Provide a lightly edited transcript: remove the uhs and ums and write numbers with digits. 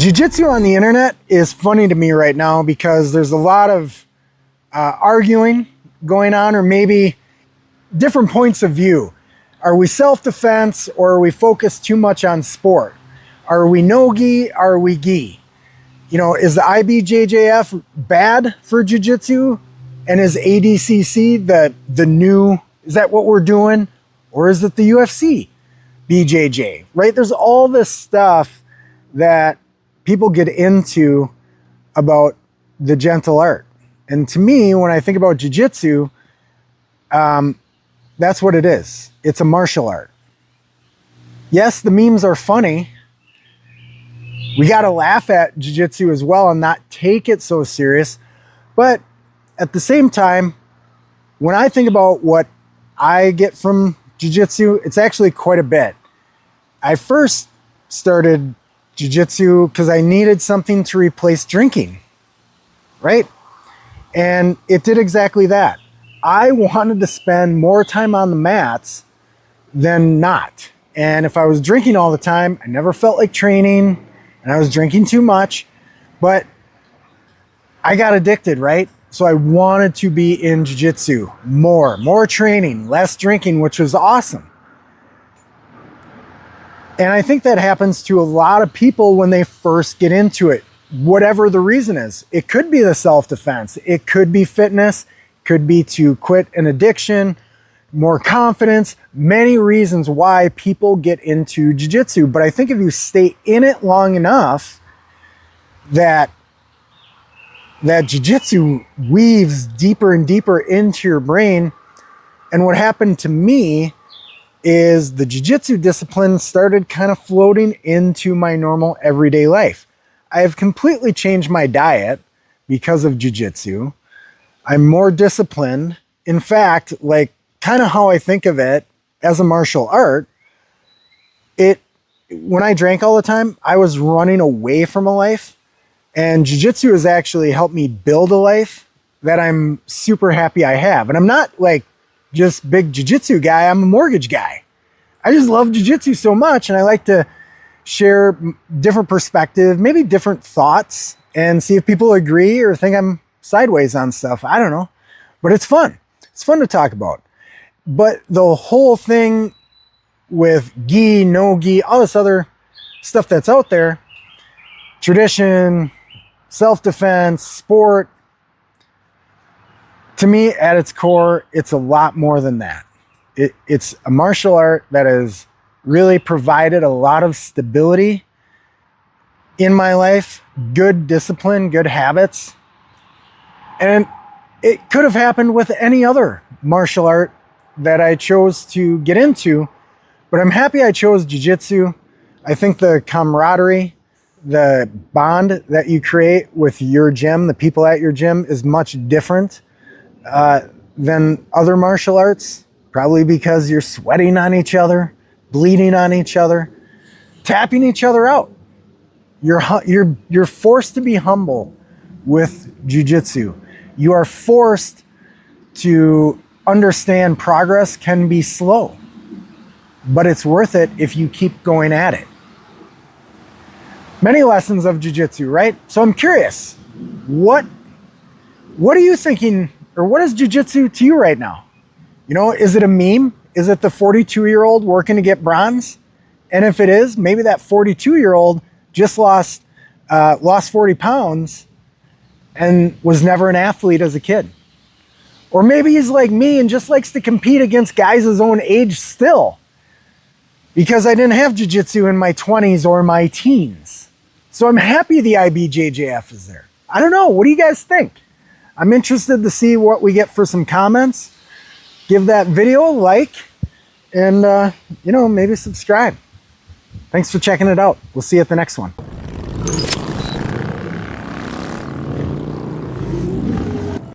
Jiu-Jitsu on the internet is funny to me right now because there's a lot of arguing going on, or maybe different points of view. Are we self-defense, or are we focused too much on sport? Are we no-gi? Are we gi? You know, is the IBJJF bad for jiu-jitsu? And is ADCC the new, is that what we're doing? Or is it the UFC BJJ, right? There's all this stuff that people get into about the gentle art. And to me, when I think about jiu-jitsu, that's what it is. It's a martial art. Yes, the memes are funny. We got to laugh at jiu-jitsu as well and not take it so serious. But at the same time, when I think about what I get from jiu-jitsu, it's actually quite a bit. I first started jiu-jitsu because I needed something to replace drinking, right? And it did exactly that. I wanted to spend more time on the mats than not. And if I was drinking all the time, I never felt like training, and I was drinking too much, but I got addicted, right? So I wanted to be in jiu-jitsu more training, less drinking, which was awesome. And I think that happens to a lot of people when they first get into it, whatever the reason is. It could be the self-defense. It could be fitness. It could be to quit an addiction, more confidence, many reasons why people get into jiu-jitsu. But I think if you stay in it long enough, that jiu-jitsu weaves deeper and deeper into your brain. And what happened to me is the jiu-jitsu discipline started kind of floating into my normal everyday life. I have completely changed my diet because of jiu-jitsu. I'm more disciplined. In fact, like kind of how I think of it as a martial art, when I drank all the time, I was running away from a life, and jiu-jitsu has actually helped me build a life that I'm super happy I have. And I'm not like just big jiu-jitsu guy, I'm a mortgage guy. I just love jiu-jitsu so much, and I like to share different perspective, maybe different thoughts, and see if people agree or think I'm sideways on stuff. I don't know, but it's fun. It's fun to talk about. But the whole thing with gi, no gi, all this other stuff that's out there, tradition, self-defense, sport, to me, at its core, it's a lot more than that. It's a martial art that has really provided a lot of stability in my life, good discipline, good habits. And it could have happened with any other martial art that I chose to get into, but I'm happy I chose jiu-jitsu. I think the camaraderie, the bond that you create with your gym, the people at your gym, is much different than other martial arts, probably because you're sweating on each other, bleeding on each other, tapping each other out. You're forced to be humble with jiu-jitsu. You are forced to understand progress can be slow, but it's worth it if you keep going at it. Many lessons of jiu-jitsu, right? So I'm curious, what are you thinking, or what is jiu-jitsu to you right now? You know, is it a meme? Is it the 42-year-old working to get bronze? And if it is, maybe that 42-year-old just lost 40 pounds and was never an athlete as a kid. Or maybe he's like me and just likes to compete against guys his own age still, because I didn't have jiu-jitsu in my 20s or my teens. So I'm happy the IBJJF is there. I don't know. What do you guys think? I'm interested to see what we get for some comments. Give that video a like, and maybe subscribe. Thanks for checking it out. We'll see you at the next one.